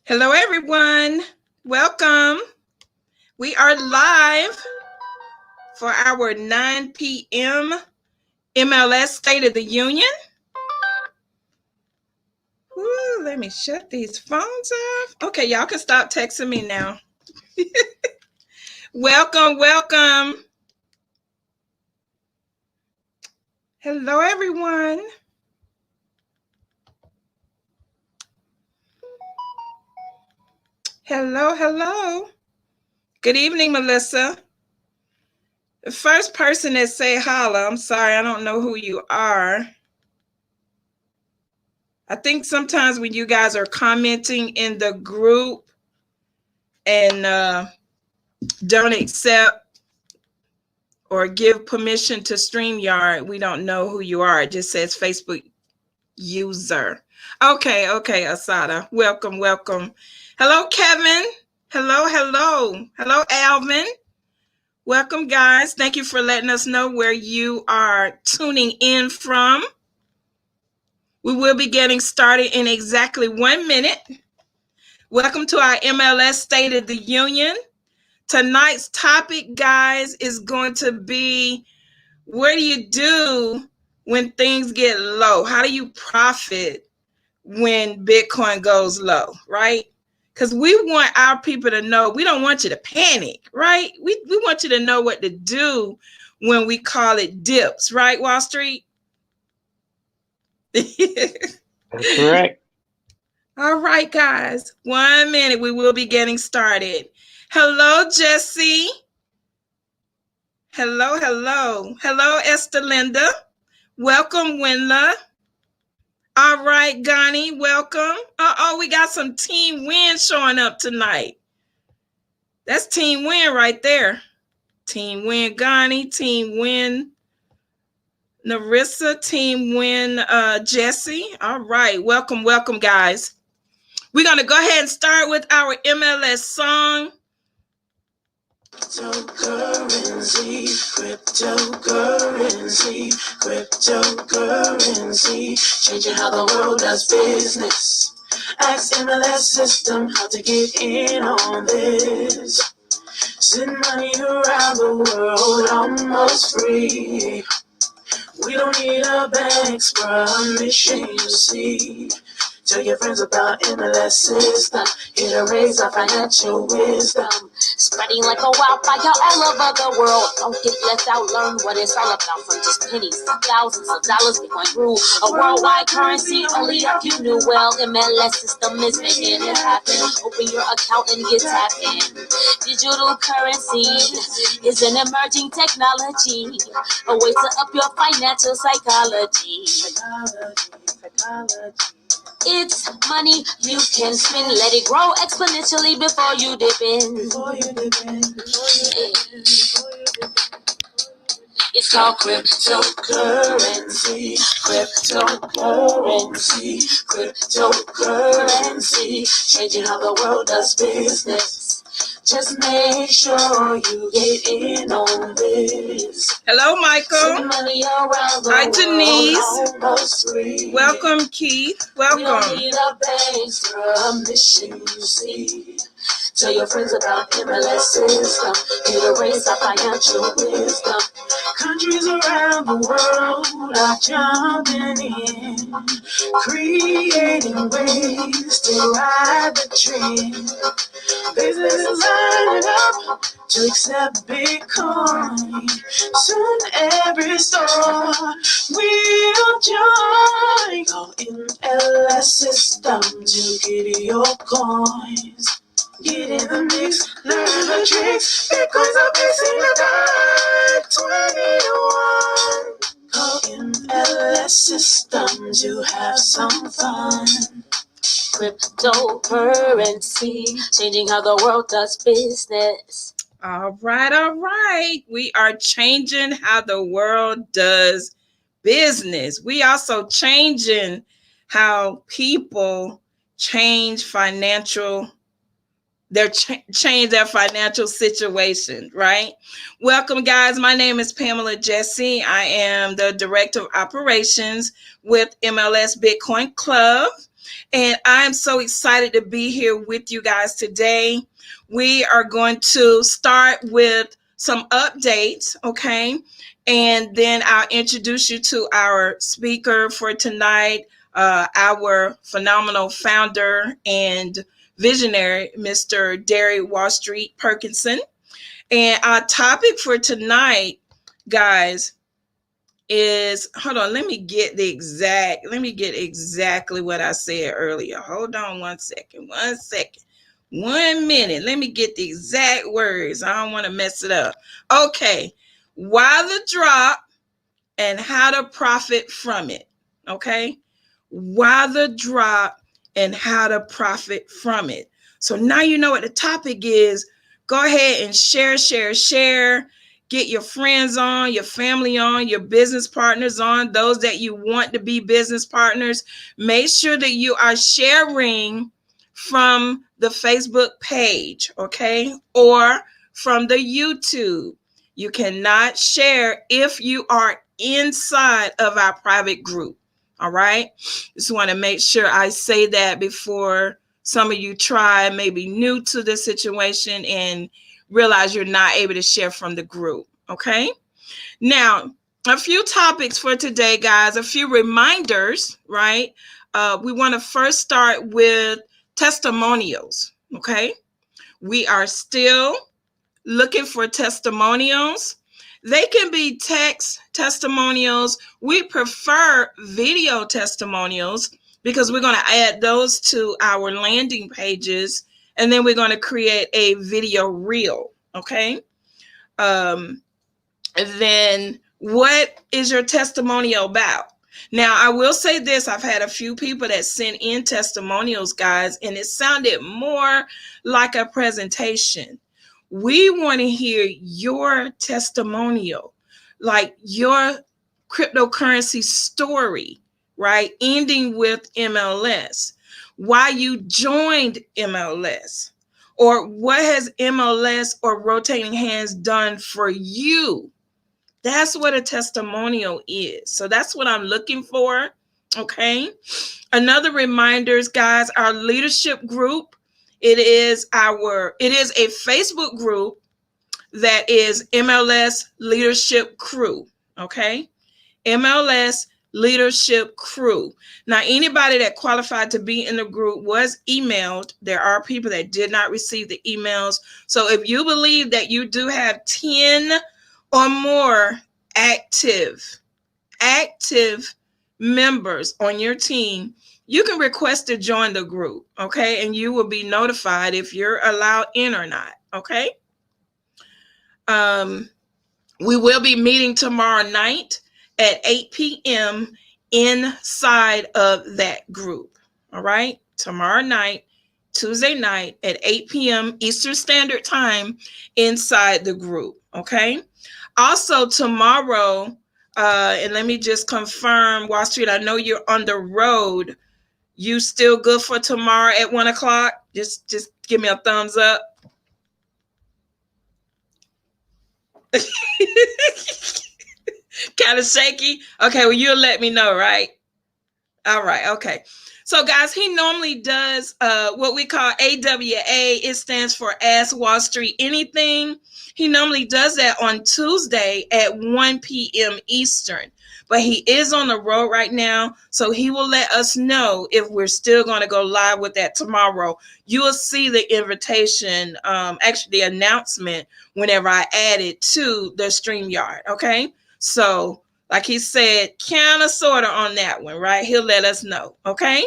Hello, everyone. Welcome. We are live for our 9 p.m. MLS State of the Union. Ooh, let me shut these phones off. Okay, y'all can stop texting me now. Welcome. Hello, everyone. Hello. Good evening, Melissa. The first person that say holla, I'm sorry, I don't know who you are. I think sometimes when you guys are commenting in the group and don't accept or give permission to StreamYard, we don't know who you are. It just says Facebook user. Okay, Asada. Welcome. Hello, Kevin. Hello, Alvin. Welcome, guys. Thank you for letting us know where you are tuning in from. We will be getting started in exactly 1 minute. Welcome to our MLS State of the Union. Tonight's topic, guys, is going to be, what do you do when things get low? How do you profit when Bitcoin goes low, right? Because we want our people to know, we don't want you to panic, right? We want you to know what to do when we call it dips, right, Wallstreet? That's correct. All right, guys. 1 minute. We will be getting started. Hello, Jesse. Hello. Hello, Esther Linda. Welcome, Winla. All right, Gani, welcome. We got some Team Win showing up tonight. That's Team Win right there. Team Win, Gani. Team Win, Narissa. Team Win, Jesse. All right, welcome, guys. We're going to go ahead and start with our MLS song. Cryptocurrency, changing how the world does business. Ask MLS system how to get in on this. Send money around the world almost free. We don't need a bank's permission, you see. Tell your friends about MLS system. Here to raise our financial wisdom. Spreading like a wildfire all over the world. Don't get left out, learn what it's all about. From just pennies to thousands of dollars, Bitcoin grew a worldwide currency. Only if you knew well, MLS system is making it happen. Open your account and get tapped in. Digital currency is an emerging technology, a way to up your financial psychology. It's money you can spend. Let it grow exponentially before you dip in. It's called cryptocurrency. Changing how the world does business. Just make sure you get in on this. Hello, Michael. Hi, Denise. Welcome, Keith. Welcome. We don't need a bank's permission, you see. Tell your friends about MLS system. Here to raise our financial wisdom. Countries around the world are jumping in, creating ways to ride the trend. Businesses lining up to accept Bitcoin. Soon every store will join. Call MLS system to get your coins. Get in the mix, learn the tricks. Bitcoins are facing the dark 21. Call MLS system to have some fun. Cryptocurrency, changing how the world does business. All right. We are changing how the world does business. We also changing how people change change their financial situation, right? Welcome, guys. My name is Pamela Jesse. I am the Director of Operations with MLS Bitcoin Club. And I'm so excited to be here with you guys today. We are going to start with some updates, okay? And then I'll introduce you to our speaker for tonight, our phenomenal founder and visionary, Mr. Darry Wallstreet Perkinson. And our topic for tonight, guys, is, hold on, let me get exactly what I said earlier. Hold on 1 second. 1 minute. Let me get the exact words. I don't want to mess it up. Okay. Why the drop and how to profit from it. Okay. Why the drop and how to profit from it. So now you know what the topic is. Go ahead and share. Get your friends on, your family on, your business partners on, those that you want to be business partners. Make sure that you are sharing from the Facebook page, okay? Or from the YouTube. You cannot share if you are inside of our private group, all right? Just want to make sure I say that before some of you try, maybe new to the situation and realize you're not able to share from the group, okay? Now, a few topics for today, guys, a few reminders, right? We want to first start with testimonials, okay? We are still looking for testimonials. They can be text testimonials. We prefer video testimonials because we're going to add those to our landing pages, and then we're going to create a video reel, okay? And then what is your testimonial about? Now, I will say this. I've had a few people that sent in testimonials, guys, and it sounded more like a presentation. We want to hear your testimonial, like your cryptocurrency story, right? Ending with MLS, why you joined MLS, or what has MLS or Rotating Hands done for you? That's what a testimonial is. So that's what I'm looking for, okay? Another reminders, guys, our leadership group, it is a Facebook group that is MLS Leadership Crew, okay? MLS Leadership Crew. Now, anybody that qualified to be in the group was emailed. There are people that did not receive the emails. So if you believe that you do have 10 or more active members on your team, you can request to join the group, okay? And you will be notified if you're allowed in or not, okay? We will be meeting tomorrow night at 8 p.m. inside of that group, all right? Tomorrow night, Tuesday night at 8 p.m. Eastern Standard Time inside the group, okay? Also tomorrow, and let me just confirm, Wallstreet, I know you're on the road. You still good for tomorrow at 1 o'clock? Just give me a thumbs up. Kind of shaky. Okay, well, you'll let me know, right? All right, okay. So, guys, he normally does what we call AWA. It stands for Ask Wallstreet Anything. He normally does that on Tuesday at 1 p.m. Eastern. But he is on the road right now, so he will let us know if we're still going to go live with that tomorrow. You will see the invitation, actually the announcement, whenever I add it to the StreamYard, okay? So, like he said, kind of, sort of on that one, right? He'll let us know, okay?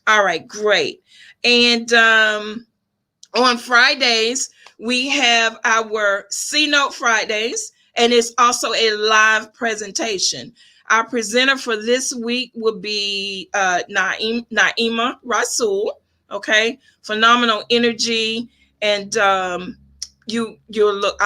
All right, great. And on Fridays, we have our C-Note Fridays, and it's also a live presentation. Our presenter for this week will be Naima Rasul, okay? Phenomenal energy, and I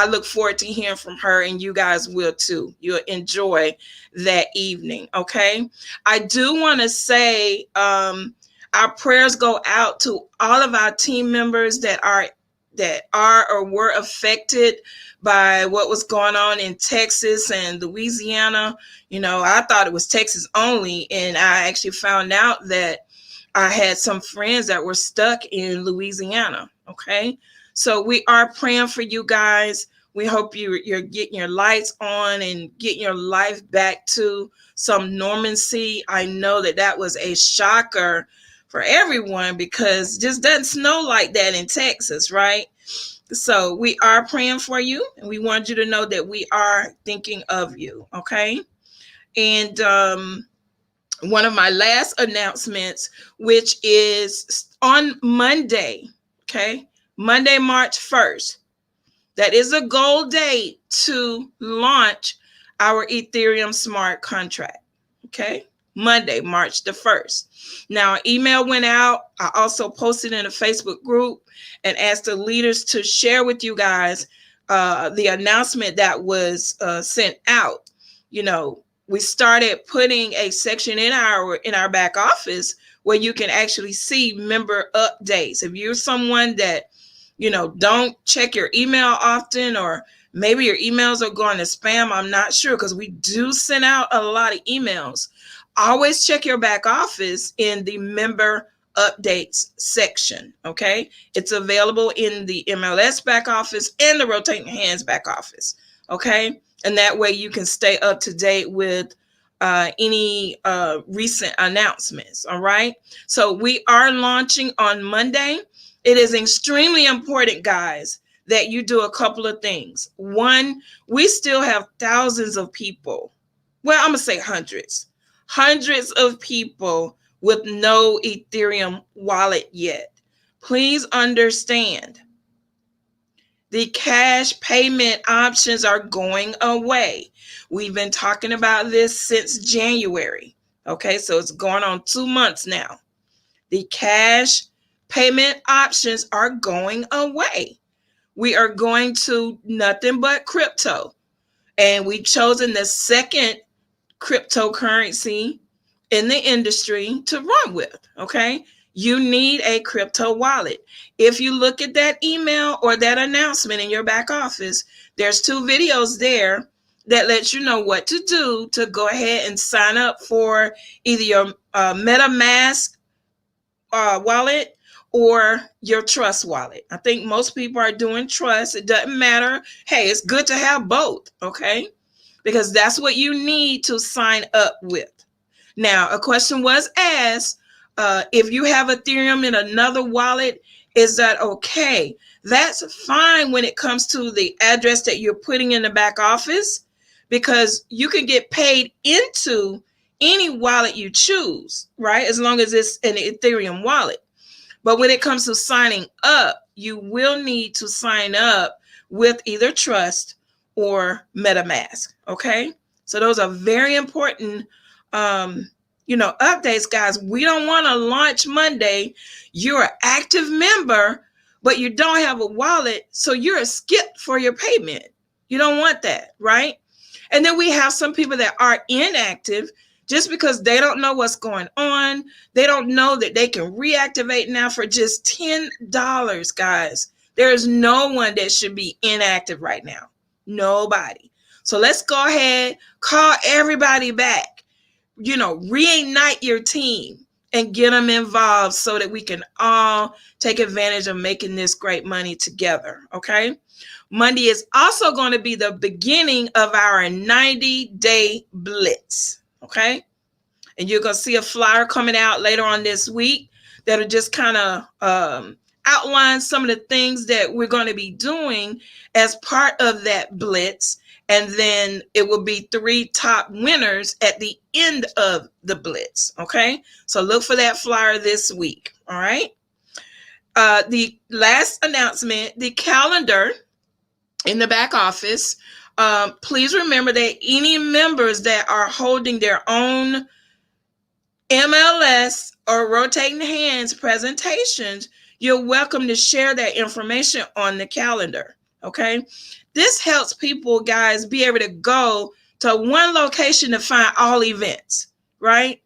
look forward to hearing from her, and you guys will too. You'll enjoy that evening, okay? I do want to say our prayers go out to all of our team members that are or were affected by what was going on in Texas and Louisiana. You know, I thought it was Texas only, and I actually found out that I had some friends that were stuck in Louisiana. Okay. So we are praying for you guys. We hope you're getting your lights on and getting your life back to some normalcy. I know that was a shocker for everyone because it just doesn't snow like that in Texas, right? So we are praying for you, and we want you to know that we are thinking of you, okay? And one of my last announcements, which is on Monday, okay? Monday, March 1st. That is a goal date to launch our Ethereum smart contract, okay? Monday, March the 1st. Now, email went out. I also posted in a Facebook group and asked the leaders to share with you guys the announcement that was sent out. You know, we started putting a section in our back office where you can actually see member updates. If you're someone that, you know, don't check your email often, or maybe your emails are going to spam, I'm not sure, because we do send out a lot of emails. Always check your back office in the member updates section, okay? It's available in the MLS back office and the rotating hands back office, okay? And that way you can stay up to date with any recent announcements, all right? So we are launching on Monday. It is extremely important, guys, that you do a couple of things. One, we still have thousands of people. Well, I'm going to say hundreds of people with no Ethereum wallet yet. Please understand, the cash payment options are going away. We've been talking about this since January. Okay, so it's going on 2 months now. The cash payment options are going away. We are going to nothing but crypto. And we've chosen the second cryptocurrency in the industry to run with, okay? You need a crypto wallet. If you look at that email or that announcement in your back office, there's 2 videos there that lets you know what to do to go ahead and sign up for either your MetaMask wallet or your Trust wallet. I think most people are doing Trust. It doesn't matter. Hey, it's good to have both, okay? Because that's what you need to sign up with. Now, a question was asked, if you have Ethereum in another wallet, is that okay? That's fine when it comes to the address that you're putting in the back office, because you can get paid into any wallet you choose, right? As long as it's an Ethereum wallet. But when it comes to signing up, you will need to sign up with either Trust or MetaMask, okay? So those are very important updates, guys. We don't want to launch Monday. You're an active member, but you don't have a wallet, so you're a skip for your payment. You don't want that, right? And then we have some people that are inactive just because they don't know what's going on. They don't know that they can reactivate now for just $10, guys. There is no one that should be inactive right now. Nobody. So let's go ahead, call everybody back, reignite your team and get them involved so that we can all take advantage of making this great money together, okay? Monday is also going to be the beginning of our 90-day blitz, okay? And you're going to see a flyer coming out later on this week that'll just kind of outline some of the things that we're going to be doing as part of that blitz. And then it will be 3 top winners at the end of the blitz, okay? So look for that flyer this week, all right? The last announcement, the calendar in the back office. Please remember that any members that are holding their own MLS or rotating hands presentations, you're welcome to share that information on the calendar, okay? This helps people, guys, be able to go to one location to find all events, right?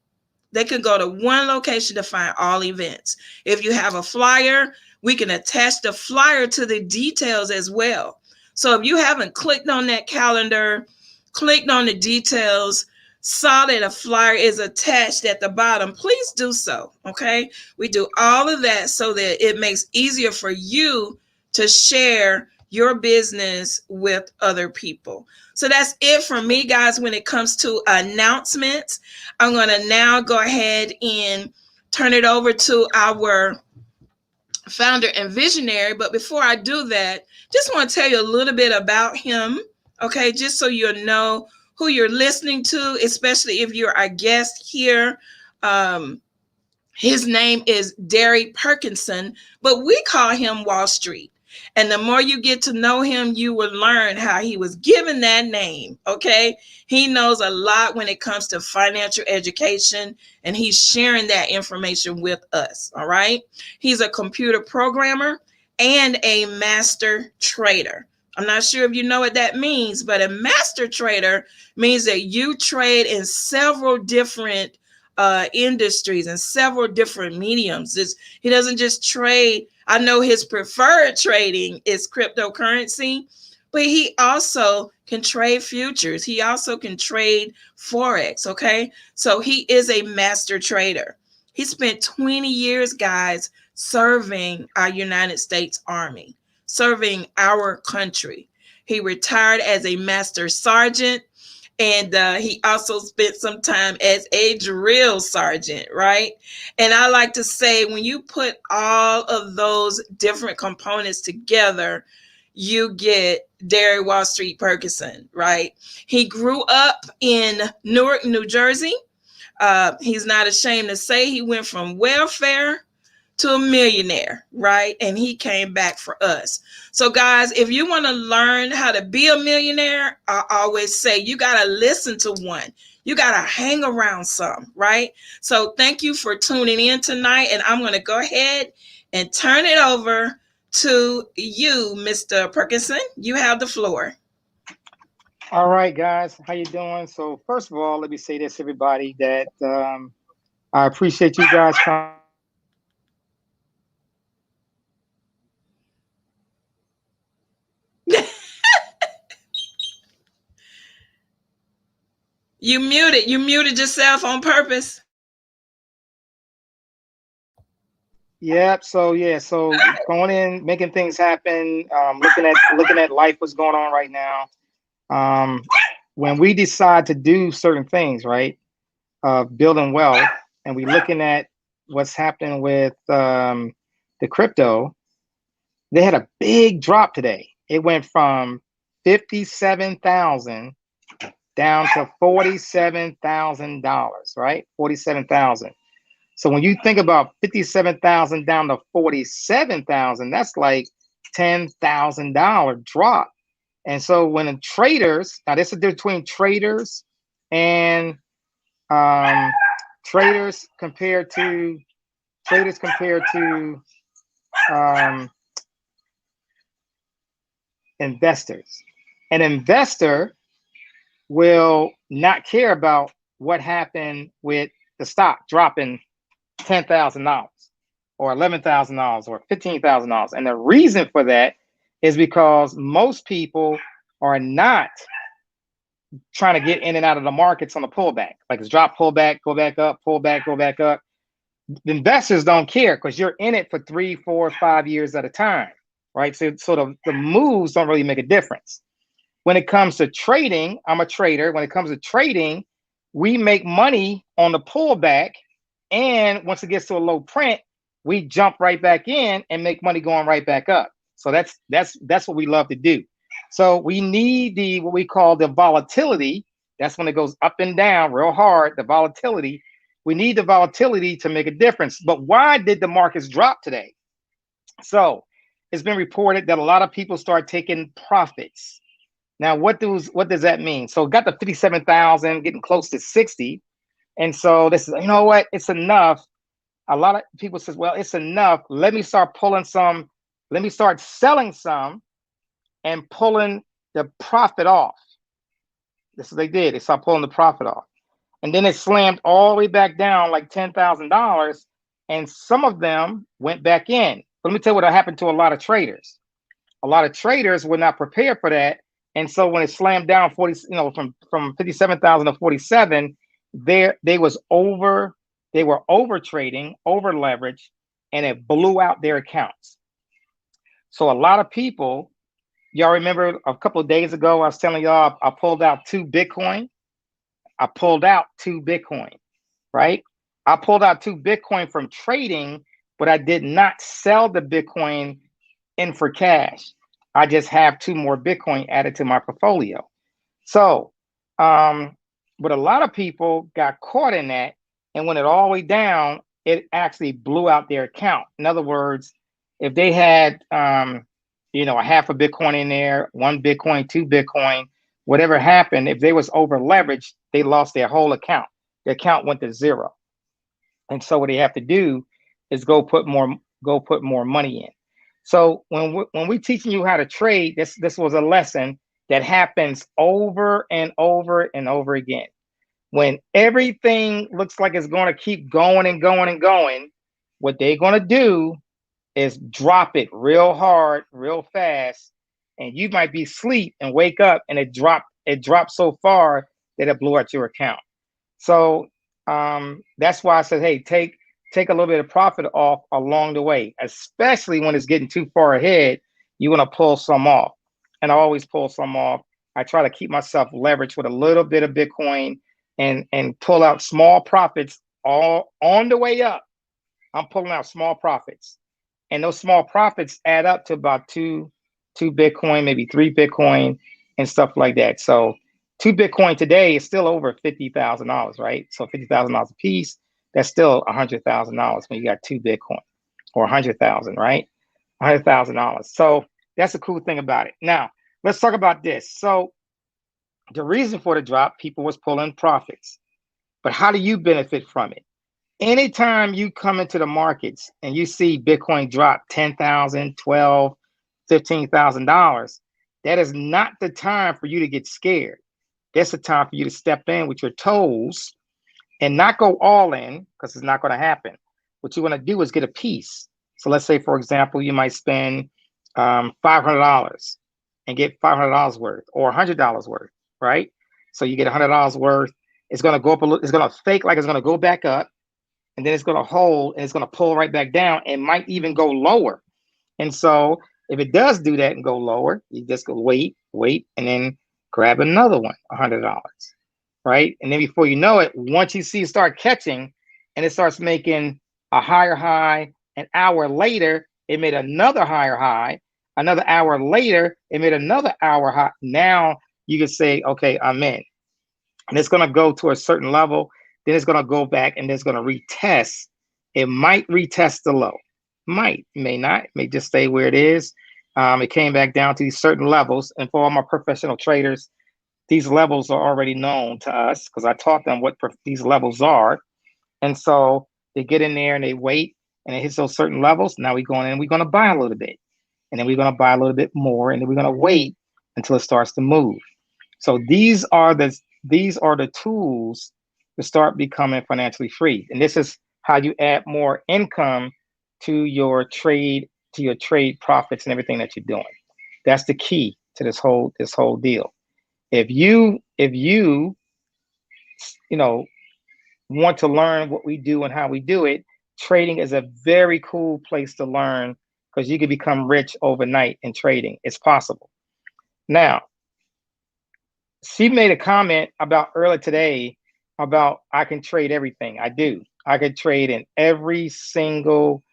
They can go to one location to find all events. If you have a flyer, we can attach the flyer to the details as well. So if you haven't clicked on that calendar, clicked on the details, saw that a flyer is attached at the bottom, please do so. Okay. We do all of that so that it makes easier for you to share your business with other people. So that's it for me, guys, when it comes to announcements. I'm going to now go ahead and turn it over to our founder and visionary. But before I do that, just want to tell you a little bit about him. Okay. Just so you'll know who you're listening to, especially if you're a guest here. His name is Darry Perkinson, but we call him Wallstreet. And the more you get to know him, you will learn how he was given that name. Okay. He knows a lot when it comes to financial education, and he's sharing that information with us. All right. He's a computer programmer and a master trader. I'm not sure if you know what that means, but a master trader means that you trade in several different industries and several different mediums. He doesn't just trade. I know his preferred trading is cryptocurrency, but he also can trade futures. He also can trade Forex. Okay. So he is a master trader. He spent 20 years, guys, serving our United States Army, serving our country. He retired as a master sergeant, and he also spent some time as a drill sergeant, right? And I like to say, when you put all of those different components together, you get Darry Wallstreet Perkinson, right? He grew up in Newark, New Jersey. He's not ashamed to say he went from welfare to a millionaire, right? And he came back for us. So guys, if you want to learn how to be a millionaire, I always say you got to listen to one. You got to hang around some, right? So thank you for tuning in tonight. And I'm going to go ahead and turn it over to you, Mr. Perkinson. You have the floor. All right, guys, how you doing? So first of all, let me say this, everybody, that I appreciate you guys coming. You muted yourself on purpose. Yep. So going in, making things happen, looking at life, what's going on right now. When we decide to do certain things, right, building wealth, and we looking at what's happening with the crypto, they had a big drop today. It went from 57,000 down to $47,000, right? 47,000. So when you think about 57,000 down to 47,000, that's like $10,000 drop. And so when the traders, now there's a difference between traders and traders compared to investors. An investor will not care about what happened with the stock dropping $10,000 or $11,000 or $15,000. And the reason for that is because most people are not trying to get in and out of the markets on a pullback. Like it's drop, pull back, go back up, pull back, go back up. The investors don't care because you're in it for 3, 4, 5 years at a time, right? So the moves don't really make a difference. When it comes to trading, I'm a trader. When it comes to trading, we make money on the pullback. And once it gets to a low print, we jump right back in and make money going right back up. So that's what we love to do. So we need what we call the volatility. That's when it goes up and down real hard, the volatility. We need the volatility to make a difference. But why did the markets drop today? So it's been reported that a lot of people start taking profits. Now, what does that mean? So it got to 57,000, getting close to 60. And so this is, you know what, it's enough. A lot of people says, well, it's enough. Let me start pulling some. Let me start selling some and pulling the profit off. This is what they did. They started pulling the profit off. And then it slammed all the way back down like $10,000. And some of them went back in. But let me tell you what happened to a lot of traders. A lot of traders were not prepared for that. And so when it slammed down 40, from 57,000 to 47, they were over trading, over leveraged, and it blew out their accounts. So a lot of people, y'all remember a couple of days ago, I was telling y'all I pulled out 2 Bitcoin. Right? I pulled out 2 Bitcoin from trading, but I did not sell the Bitcoin in for cash. I just have 2 more Bitcoin added to my portfolio. So, but a lot of people got caught in that, and when it all the way down, it actually blew out their account. In other words, if they had, a half a Bitcoin in there, 1 Bitcoin, 2 Bitcoin, whatever happened, if they was over leveraged, they lost their whole account. The account went to 0. And so what they have to do is go put more money in. So when we teaching you how to trade, this was a lesson that happens over and over and over again. When everything looks like it's going to keep going and going and going, what they're going to do is drop it real hard, real fast, and you might be asleep and wake up and it dropped so far that it blew out your account. So that's why I said, hey, take a little bit of profit off along the way, especially when it's getting too far ahead. You want to pull some off, and I always pull some off. I try to keep myself leveraged with a little bit of Bitcoin and pull out small profits all on the way up. I'm pulling out small profits, and those small profits add up to about two Bitcoin, maybe 3 Bitcoin, and stuff like that. So 2 Bitcoin today is still over $50,000, right? So $50,000 a piece, that's still $100,000 when you got 2 Bitcoin, or 100,000, right? $100,000. So that's the cool thing about it. Now, let's talk about this. So the reason for the drop, people was pulling profits. But how do you benefit from it? Anytime you come into the markets and you see Bitcoin drop $10,000, $12,000, $15,000, that is not the time for you to get scared. That's the time for you to step in with your toes and not go all in, because it's not going to happen. What you want to do is get a piece. So let's say, for example, you might spend $500 and get $500 worth, or $100 worth, right? So you get $100 worth. It's going to go up a little. It's going to fake like it's going to go back up, and then it's going to hold, and it's going to pull right back down, and might even go lower. And so if it does do that and go lower, you just go wait, and then grab another one, $100, right? And then before you know it, once you see it start catching and it starts making a higher high, an hour later, it made another higher high. Another hour later, it made another hour high. Now you can say, okay, I'm in. And it's going to go to a certain level. Then it's going to go back and it's going to retest. It might retest the low. May not. It may just stay where it is. It came back down to these certain levels. And for all my professional traders, these levels are already known to us because I taught them what these levels are. And so they get in there and they wait, and it hits those certain levels. Now we're going in and we're going to buy a little bit. And then we're going to buy a little bit more. And then we're going to wait until it starts to move. So these are the tools to start becoming financially free. And this is how you add more income to your trade profits and everything that you're doing. That's the key to this whole deal. If you want to learn what we do and how we do it, trading is a very cool place to learn, because you can become rich overnight in trading. It's possible. Now, she made a comment about earlier today about I can trade everything. I do. I could trade in every single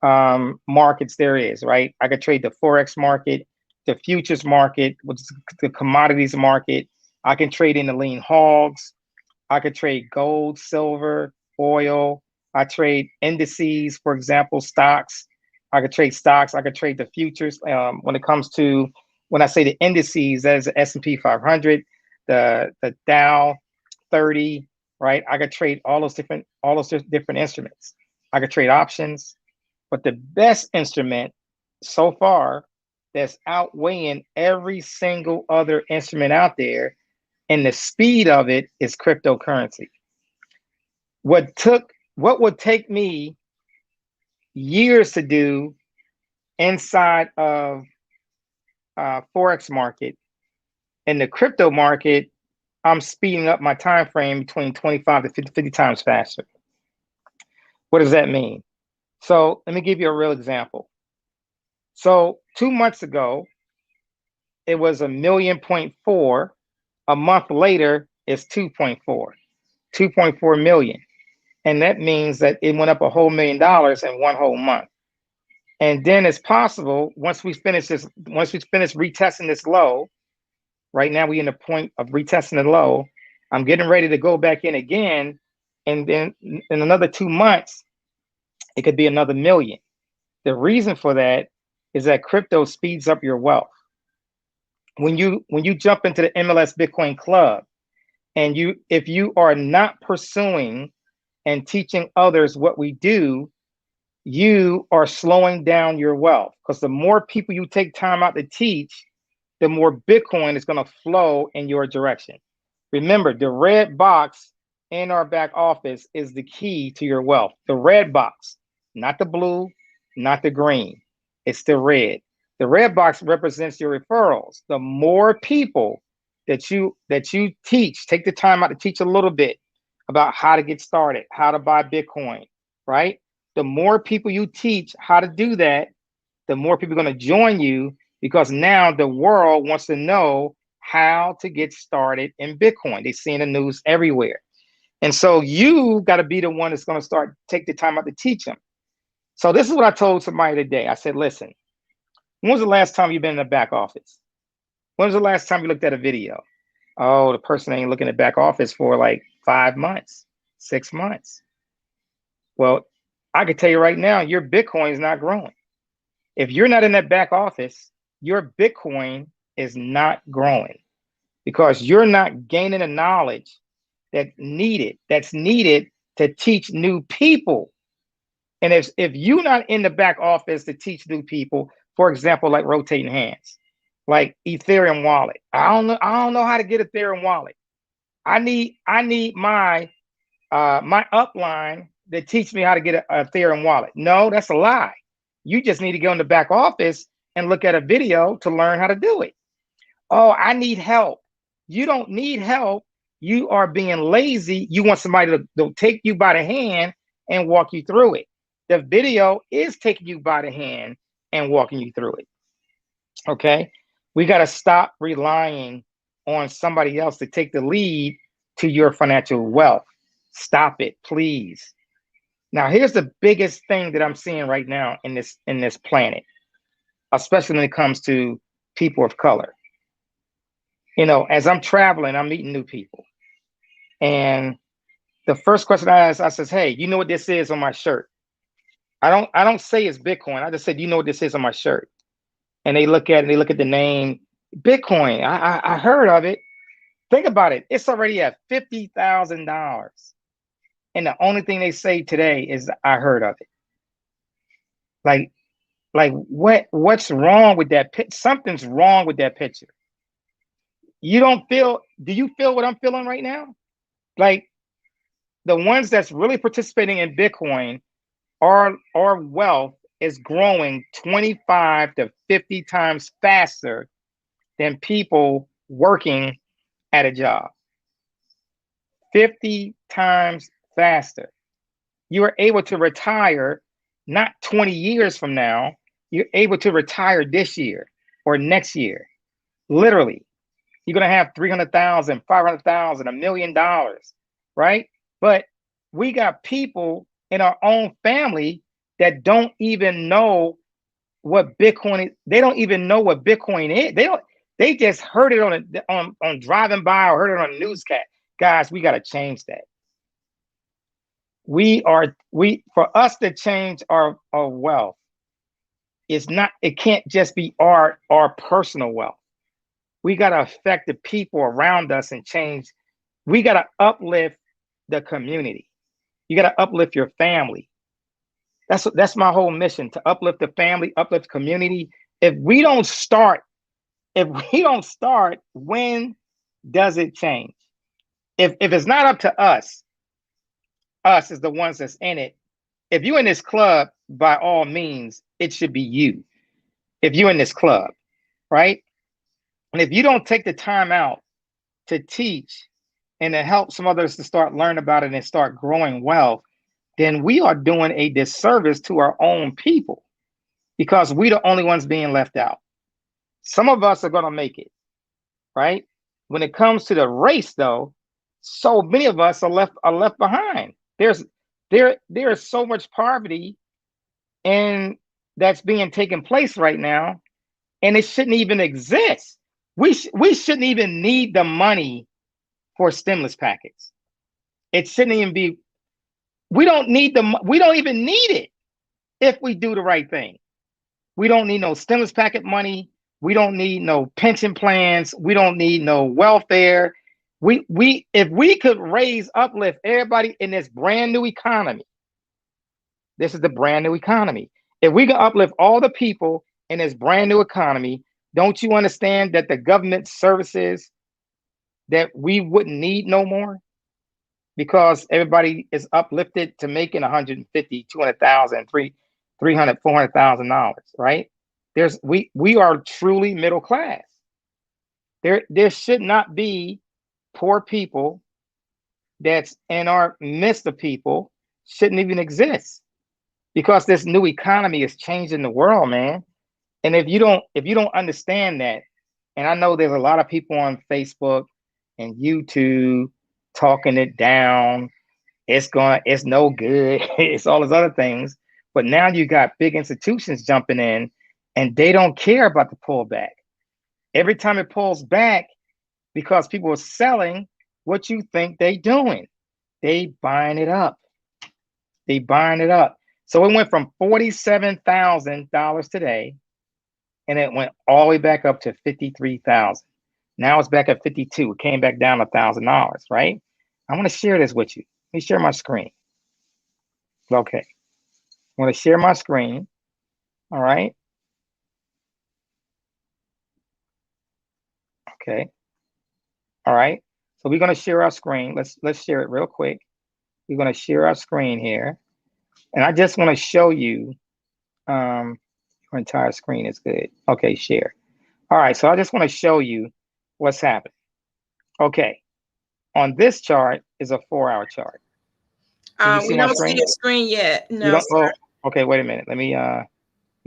markets there is, right? I could trade the Forex market, the futures market, which is the commodities market. I can trade in the lean hogs. I could trade gold, silver, oil. I trade indices, for example, stocks. I could trade stocks. I could trade the futures. When I say the indices, that is the S&P 500, the Dow 30, right? I could trade all those different instruments. I could trade options, but the best instrument so far that's outweighing every single other instrument out there, and the speed of it, is cryptocurrency. What would take me years to do inside of Forex market, In the crypto market, I'm speeding up my time frame between 25 to 50 times faster. What does that mean? So let me give you a real example. So 2 months ago, it was 1.4 million. A month later, it's 2.4 million. And that means that it went up a whole $1 million in one whole month. And then it's possible once we finish retesting this low, right now we're in the point of retesting the low. I'm getting ready to go back in again. And then in another 2 months, it could be another million. The reason for that is that crypto speeds up your wealth. When you jump into the MLS Bitcoin Club, and if you are not pursuing and teaching others what we do, you are slowing down your wealth, because the more people you take time out to teach, the more Bitcoin is going to flow in your direction. Remember, the red box in our back office is the key to your wealth. The red box, not the blue, not the green. It's the red. The red box represents your referrals. The more people that you teach, take the time out to teach a little bit about how to get started, how to buy Bitcoin, right? The more people you teach how to do that, the more people are going to join you, because now the world wants to know how to get started in Bitcoin. They see in the news everywhere. And so you got to be the one that's going to take the time out to teach them. So this is what I told somebody today. I said, listen, when was the last time you've been in the back office? When was the last time you looked at a video? Oh, the person ain't looking at back office for like 5 months, 6 months. Well, I could tell you right now, your Bitcoin is not growing. If you're not in that back office, your Bitcoin is not growing, because you're not gaining the knowledge that's needed to teach new people. And if you're not in the back office to teach new people, for example, like rotating hands, like Ethereum wallet. I don't know how to get Ethereum wallet. I need my upline to teach me how to get a Ethereum wallet. No, that's a lie. You just need to go in the back office and look at a video to learn how to do it. Oh, I need help. You don't need help. You are being lazy. You want somebody to take you by the hand and walk you through it. The video is taking you by the hand and walking you through it. Okay? We got to stop relying on somebody else to take the lead to your financial wealth. Stop it, please. Now, here's the biggest thing that I'm seeing right now in this planet, especially when it comes to people of color. You know, as I'm traveling, I'm meeting new people. And the first question I ask, I says, hey, you know what this is on my shirt? I don't say it's Bitcoin. I just said, you know what this is on my shirt? And they look at it, and they look at the name Bitcoin. I heard of it. Think about it. It's already at $50,000. And the only thing they say today is I heard of it. Like what's wrong with that? Something's wrong with that picture. Do you feel what I'm feeling right now? Like, the ones that's really participating in Bitcoin, our wealth is growing 25 to 50 times faster than people working at a job. 50 times faster. You are able to retire not 20 years from now. You're able to retire this year or next year. Literally. You're going to have 300,000, 500,000, $1 million, right? But we got people in our own family that don't even know what Bitcoin is. They don't even know what Bitcoin is. They just heard it on driving by or heard it on a newscast. Guys, we got to change that. For us to change our wealth, it can't just be our personal wealth. We got to affect the people around us and change. We got to uplift the community. You got to uplift your family. That's my whole mission, to uplift the family, uplift the community. If we don't start, when does it change? If it's not up to us is the ones that's in it. If you're in this club, by all means, it should be you. If you're in this club, right? And if you don't take the time out to teach and to help some others to start learning about it and start growing wealth, then we are doing a disservice to our own people because we're the only ones being left out. Some of us are going to make it, right? When it comes to the race, though, so many of us are left behind. There is so much poverty and that's being taken place right now, and it shouldn't even exist. We shouldn't even need the money for stimulus packets. It shouldn't even be. We don't even need it if we do the right thing. We don't need no stimulus packet money. We don't need no pension plans. We don't need no welfare. If we could uplift everybody in this brand new economy. This is the brand new economy. If we can uplift all the people in this brand new economy, don't you understand that the government services that we wouldn't need no more? Because everybody is uplifted to making 150, 200,000, 300, $400,000, right? We are truly middle class. There should not be poor people that's in our midst of people, shouldn't even exist, because this new economy is changing the world, man. And if you don't understand that, and I know there's a lot of people on Facebook and YouTube talking it down, it's no good, it's all those other things. But now you got big institutions jumping in and they don't care about the pullback. Every time it pulls back, because people are selling, what you think they doing? They buying it up. They buying it up. So it went from $47,000 today, and it went all the way back up to $53,000. Now it's back at 52. It came back down $1,000, right? I want to share this with you. Let me share my screen. Okay. I want to share my screen. All right. Okay. All right. So we're going to share our screen. Let's share it real quick. We're going to share our screen here. And I just want to show you, your entire screen is good. Okay, share. All right, so I just want to show you what's happening. Okay, on this chart is a 4-hour chart. We don't see the screen yet. No. Oh, okay, wait a minute. Let me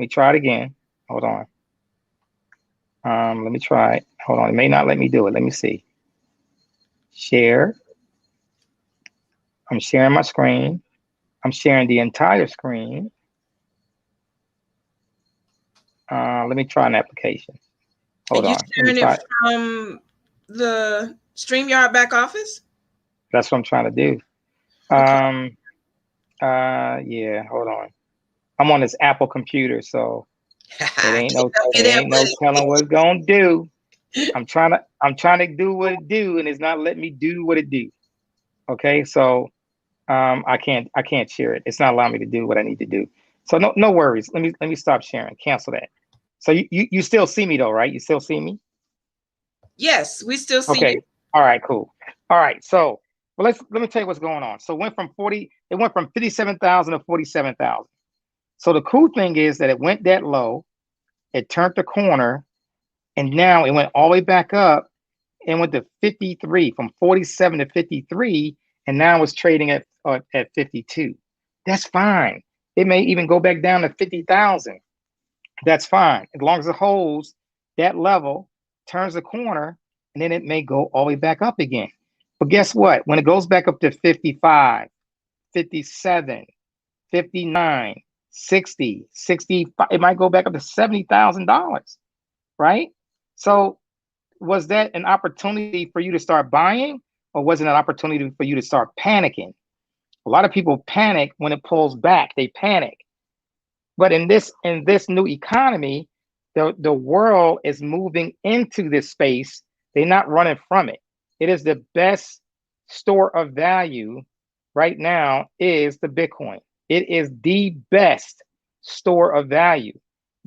try it again. Hold on. Let me try it. Hold on. It may not let me do it. Let me see. Share. I'm sharing my screen. I'm sharing the entire screen. Let me try an application. Hold on. Are you sharing it from the StreamYard back office? That's what I'm trying to do. Okay. Yeah, hold on. I'm on this Apple computer, so it ain't no telling what it's gonna do. I'm trying to do what it do, and it's not letting me do what it do. Okay, so I can't share it. It's not allowing me to do what I need to do. So no worries. Let me stop sharing. Cancel that. So you still see me though, right? You still see me? Yes, we still see you. All right, cool. All right, so let me tell you what's going on. So it went from 57,000 to 47,000. So the cool thing is that it went that low, it turned the corner, and now it went all the way back up and went to 53, from 47 to 53, and now it's trading at 52. That's fine. It may even go back down to 50,000. That's fine, as long as it holds that level, turns the corner, and then it may go all the way back up again. But guess what? When it goes back up to 55, 57, 59, 60, 65, it might go back up to $70,000, right? So was that an opportunity for you to start buying, or was it an opportunity for you to start panicking? A lot of people panic when it pulls back. They panic. But in this new economy, the world is moving into this space. They're not running from it. It is the best store of value right now is the Bitcoin. It is the best store of value.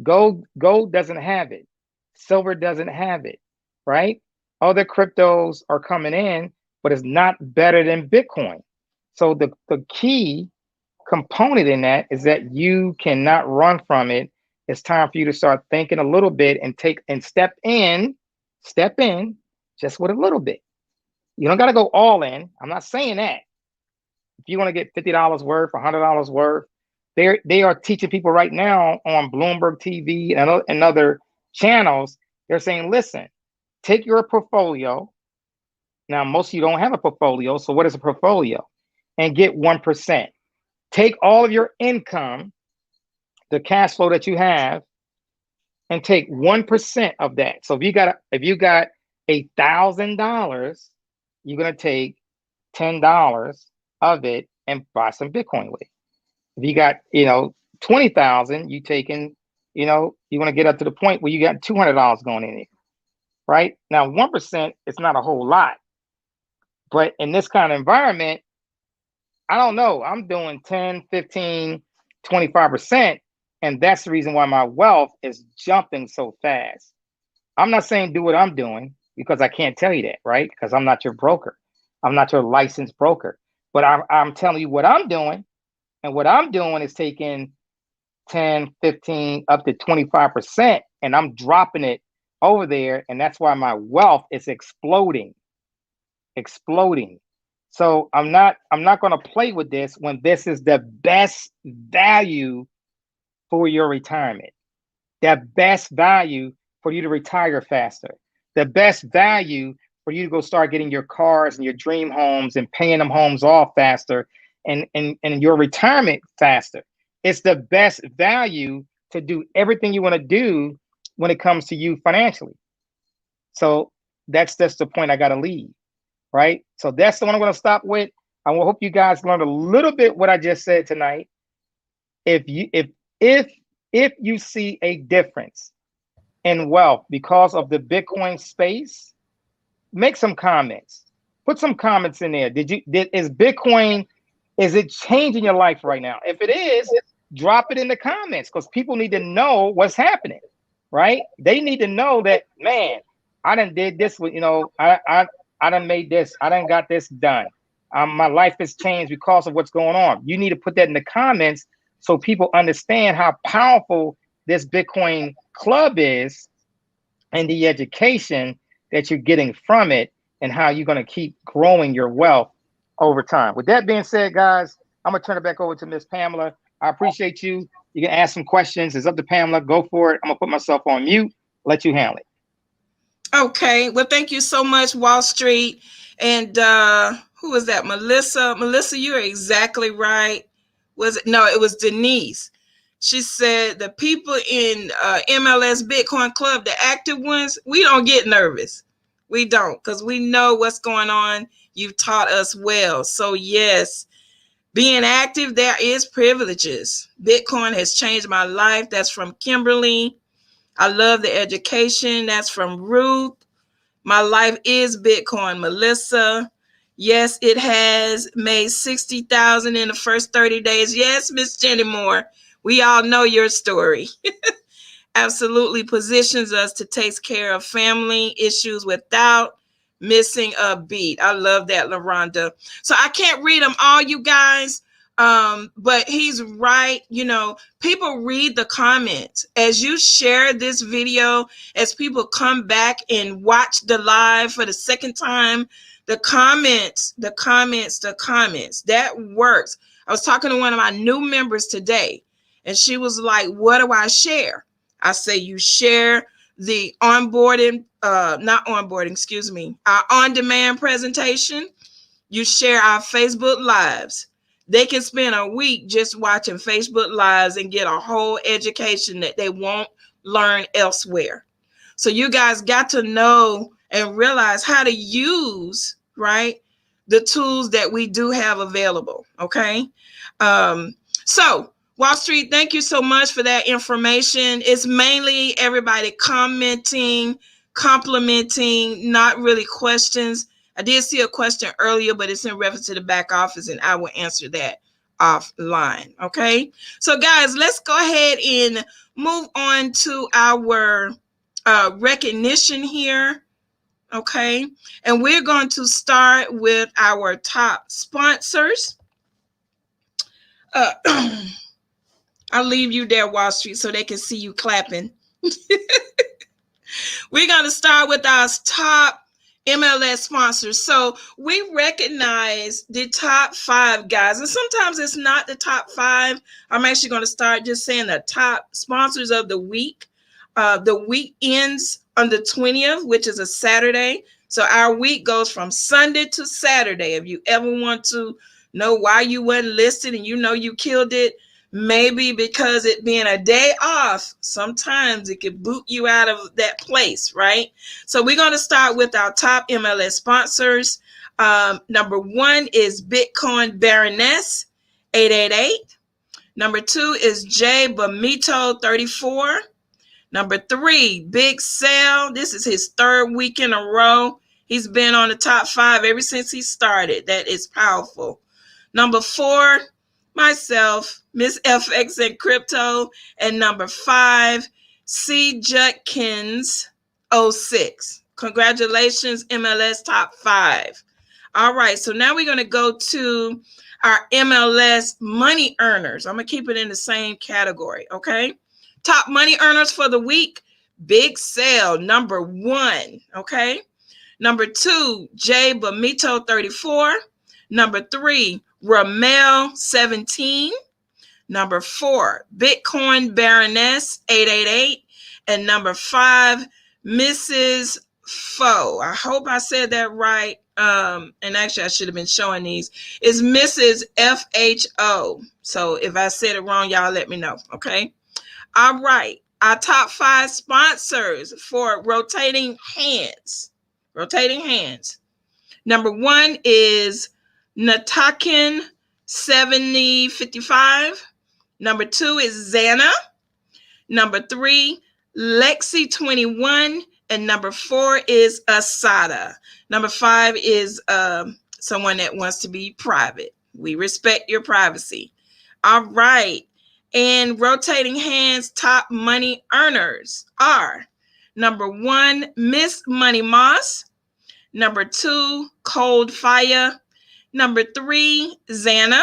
Gold doesn't have it. Silver doesn't have it, right? Other cryptos are coming in, but it's not better than Bitcoin. So the key component in that is that you cannot run from it. It's time for you to start thinking a little bit and step in Step in just with a little bit. You don't got to go all in. I'm not saying that. If you want to get $50 worth, $100 worth, they are teaching people right now on Bloomberg TV and other channels. They're saying, listen, take your portfolio. Now, most of you don't have a portfolio. So what is a portfolio? And get 1%. Take all of your income, the cash flow that you have, and take 1% of that. So if you got $1,000, you're gonna take $10 of it and buy some Bitcoin with it. If you got 20,000, you taking you want to get up to the point where you got $200 going in it, right? Now 1% is not a whole lot, but in this kind of environment, I don't know. I'm doing 10, 15, 25%. And that's the reason why my wealth is jumping so fast. I'm not saying do what I'm doing because I can't tell you that, right? Because I'm not your broker. I'm not your licensed broker. But I'm telling you what I'm doing. And what I'm doing is taking 10, 15, up to 25%. And I'm dropping it over there. And that's why my wealth is exploding. So I'm not going to play with this when this is the best value for your retirement, the best value for you to retire faster, the best value for you to go start getting your cars and your dream homes and paying them homes off faster and your retirement faster. It's the best value to do everything you want to do when it comes to you financially. So that's the point I got to leave, right? So that's the one I'm going to stop with. I hope you guys learned a little bit what I just said tonight. If you see a difference in wealth because of the Bitcoin space, make some comments. Put some comments in there. Is Bitcoin, is it changing your life right now? If it is, drop it in the comments because people need to know what's happening, right? They need to know that, man, I done did this with, I done made this, I done got this done. My life has changed because of what's going on. You need to put that in the comments so people understand how powerful this Bitcoin club is and the education that you're getting from it and how you're going to keep growing your wealth over time. With that being said, guys, I'm going to turn it back over to Miss Pamela. I appreciate you. You can ask some questions. It's up to Pamela. Go for it. I'm going to put myself on mute. Let you handle it. Okay. Well, thank you so much, Wallstreet. And who was that? Melissa. Melissa, you're exactly right. It was Denise. She said the people in MLS Bitcoin Club, the active ones, we don't get nervous. We don't, because we know what's going on. You've taught us well. So yes, being active, there is privileges. Bitcoin has changed my life. That's from Kimberly. I love the education. That's from Ruth. My life is Bitcoin. Melissa. Yes, it has made $60,000 in the first 30 days. Yes, Miss Jenny Moore. We all know your story. Absolutely positions us to take care of family issues without missing a beat. I love that, LaRonda. So I can't read them all, you guys. But he's right. People read the comments as you share this video, as people come back and watch the live for the second time. The comments, that works. I was talking to one of my new members today, and she was like, what do I share? I say, you share the our on-demand presentation. You share our Facebook Lives. They can spend a week just watching Facebook Lives and get a whole education that they won't learn elsewhere. So you guys got to know and realize how to use, right, the tools that we do have available, okay? So Wallstreet, thank you so much for that information. It's mainly everybody commenting, complimenting, not really questions. I did see a question earlier, but it's in reference to the back office, and I will answer that offline, okay? So guys, let's go ahead and move on to our recognition here, okay? And we're going to start with our top sponsors. I'll leave you there, Wallstreet, so they can see you clapping. We're going to start with our top MLS sponsors. So we recognize the top 5 guys, and sometimes it's not the top 5. I'm actually going to start just saying the top sponsors of the week. The week ends on the 20th, which is a Saturday. So our week goes from Sunday to Saturday. If you ever want to know why you wasn't listed and you know you killed it, maybe because it being a day off, sometimes it could boot you out of that place, right? So we're going to start with our top MLS sponsors. Number 1 is Bitcoin Baroness 888. Number 2 is J Bamito 34. Number 3, Big Sale. This is his 3rd week in a row. He's been on the top 5 ever since he started. That is powerful. Number 4, myself, Miss FX and Crypto. And number 5, C Jutkins 06. Congratulations, MLS top 5. All right, so now we're going to go to our MLS money earners. I'm going to keep it in the same category, okay? Top money earners for the week, Big Sale, number 1, okay? Number 2, J Bamito 34. Number 3, Ramel 17. Number 4, Bitcoin Baroness 888. And number 5, Mrs. Foe. I hope I said that right. And actually I should have been showing these. It's Mrs. FHO. So if I said it wrong, y'all let me know, okay? All right. Our top 5 sponsors for Rotating Hands. Rotating Hands. Number 1 is Natakin 7055. Number 2 is Xana. Number 3, Lexi 21. And number 4 is Asada. Number 5 is someone that wants to be private. We respect your privacy. All right. And Rotating Hands top money earners are number 1, Miss Money Moss. Number 2, Cold Fire. Number 3, Xana.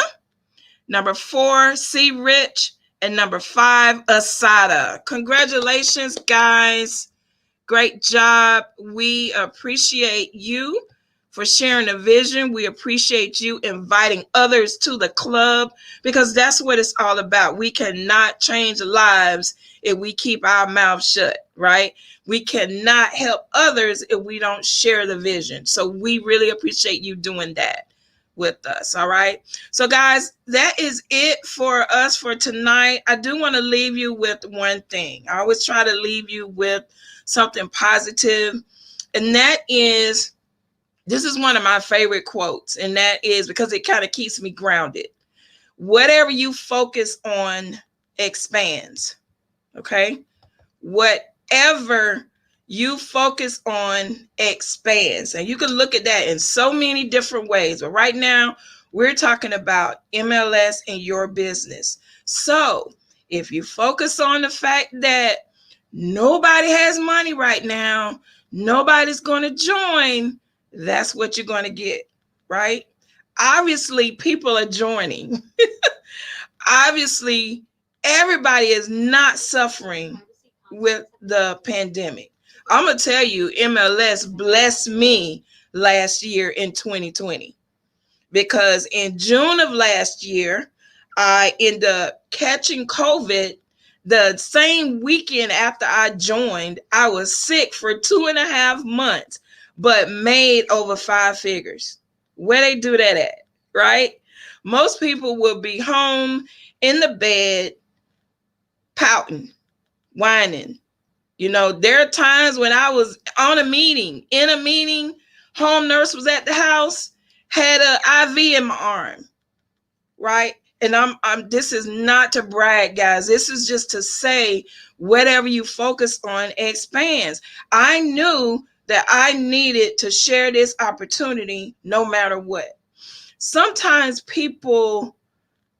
Number 4, C Rich. And number 5, Asada. Congratulations, guys. Great job. We appreciate you for sharing a vision. We appreciate you inviting others to the club, because that's what it's all about. We cannot change lives if we keep our mouth shut, right? We cannot help others if we don't share the vision. So we really appreciate you doing that with us. All right. So guys, that is it for us for tonight. I do want to leave you with one thing. I always try to leave you with something positive. And that is, this is one of my favorite quotes. And that is because it kind of keeps me grounded. Whatever you focus on expands. Okay. Whatever you focus on expands. And you can look at that in so many different ways. But right now, we're talking about MLS and your business. So if you focus on the fact that nobody has money right now, nobody's going to join, that's what you're going to get, right? Obviously, people are joining. Obviously, everybody is not suffering with the pandemic. I'm going to tell you, MLS blessed me last year in 2020, because in June of last year, I ended up catching COVID. The same weekend after I joined, I was sick for 2.5 months, but made over 5 figures. Where they do that at, right? Most people will be home in the bed, pouting, whining. You know, there are times when I was in a meeting, home nurse was at the house, had an IV in my arm, right? And this is not to brag, guys. This is just to say, whatever you focus on expands. I knew that I needed to share this opportunity no matter what. Sometimes people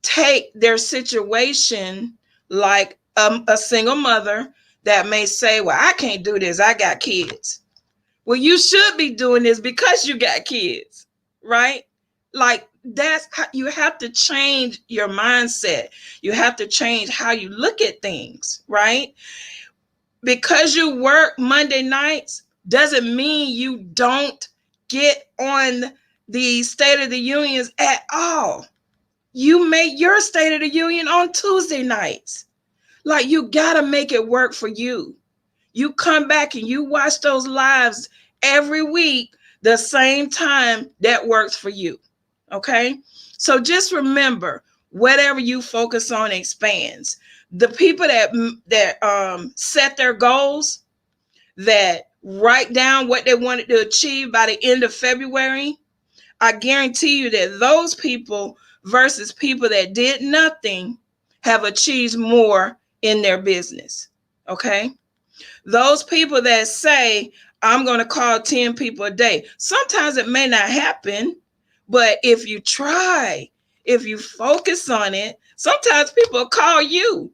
take their situation like a single mother that may say, well, I can't do this, I got kids. Well, you should be doing this because you got kids, right? Like, that's how you have to change your mindset. You have to change how you look at things, right? because you work Monday nights doesn't mean you don't get on the State of the Unions at all. You make your State of the Union on Tuesday nights. Like, you gotta make it work for you. You come back and you watch those lives every week, the same time that works for you. Okay? So just remember, whatever you focus on expands. The people that set their goals, that write down what they wanted to achieve by the end of February, I guarantee you that those people versus people that did nothing have achieved more in their business. Okay? Those people that say, I'm going to call 10 people a day, sometimes it may not happen, but if you try, if you focus on it, sometimes people call you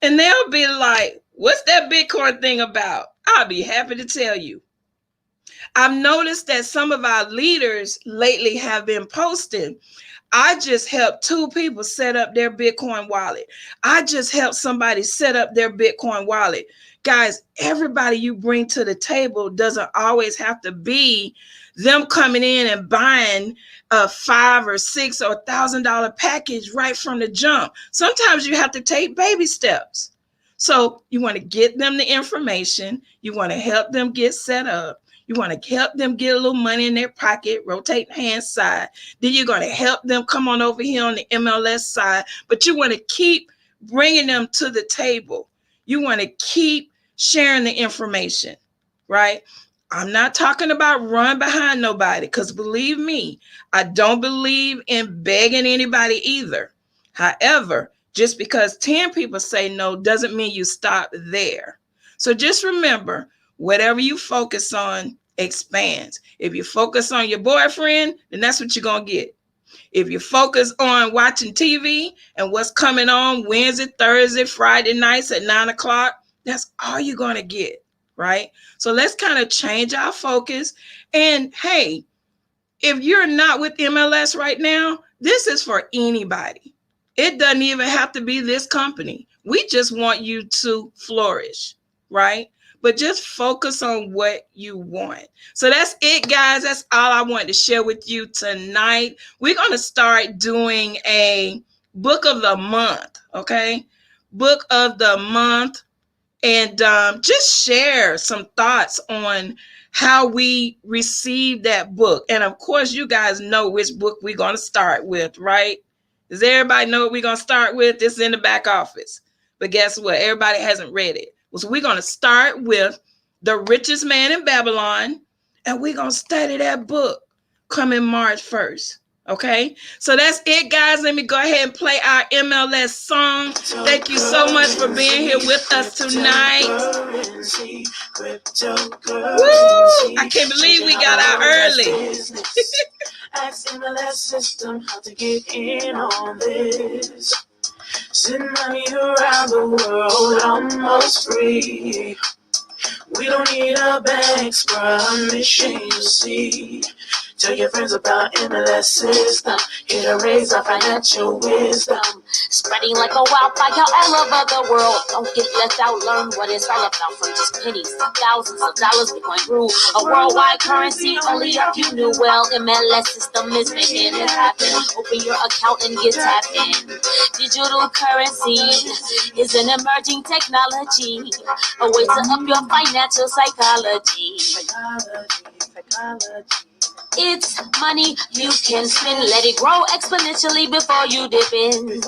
and they'll be like, what's that Bitcoin thing about? I'll be happy to tell you. I've noticed that some of our leaders lately have been posting, I just helped 2 people set up their Bitcoin wallet. I just helped somebody set up their Bitcoin wallet. Guys, everybody you bring to the table doesn't always have to be them coming in and buying a $5 or $6 or $1,000 package right from the jump. Sometimes you have to take baby steps. So you want to get them the information. You want to help them get set up. You want to help them get a little money in their pocket, rotate hand side. Then you're going to help them come on over here on the MLS side. But you want to keep bringing them to the table. You want to keep sharing the information, right? I'm not talking about run behind nobody, because believe me, I don't believe in begging anybody either. However, just because 10 people say no doesn't mean you stop there. So just remember, whatever you focus on expands. If you focus on your boyfriend, then that's what you're going to get. If you focus on watching TV and what's coming on Wednesday, Thursday, Friday nights at 9 o'clock, that's all you're going to get, right? So let's kind of change our focus. And hey, if you're not with MLS right now, this is for anybody. It doesn't even have to be this company. We just want you to flourish, right? But just focus on what you want. So that's it, guys. That's all I wanted to share with you tonight. We're going to start doing a book of the month, okay? Book of the month. And just share some thoughts on how we received that book. And of course, you guys know which book we're going to start with, right? Does everybody know what we're going to start with? This is in the back office. But guess what? Everybody hasn't read it. So we're going to start with The Richest Man in Babylon. And we're going to study that book coming March 1st. Okay, so that's it, guys. Let me go ahead and play our MLS song. Thank you so much for being here with us tonight. Woo! I can't believe we got out early. Ask MLS system how to get in on this. Send money around the world almost free. We don't need a bank's permission, you see. Tell your friends about MLS system. Here to raise our financial wisdom. Spreading like a wildfire all over the world. Don't get left out, learn what it's all about. From just pennies to thousands of dollars, Bitcoin grew a worldwide currency. Only if you knew well, MLS system is making it happen. Open your account and get tapped in. Digital currency is an emerging technology, a way to up your financial psychology. It's money you can spend. Let it grow exponentially before you dip in.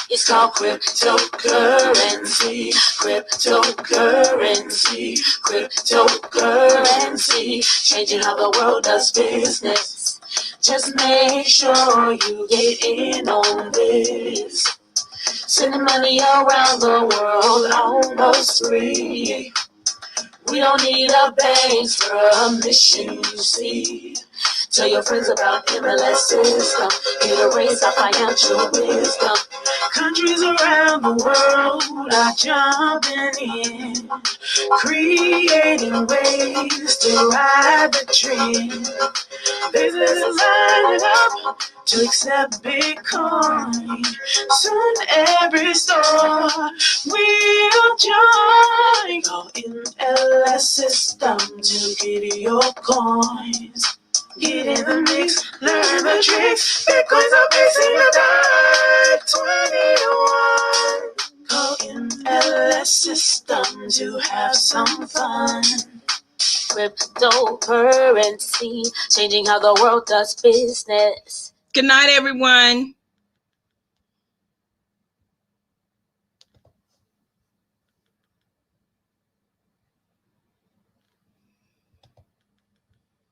It's called cryptocurrency. Cryptocurrency. Cryptocurrency. Changing how the world does business. Just make sure you get in on this. Sending money around the world almost free. We don't need a bank's permission, you see. Tell your friends about MLS system. Get a raise our financial wisdom. Countries around the world are jumping in, creating ways to ride the trend. Businesses lining up to accept Bitcoin. Soon every store will join. Call MLS system to get your coins. Get in the mix, learn the tricks. Bitcoins are facing a dark 21. Call MLS system to have some fun. Cryptocurrency, changing how the world does business. Good night, everyone.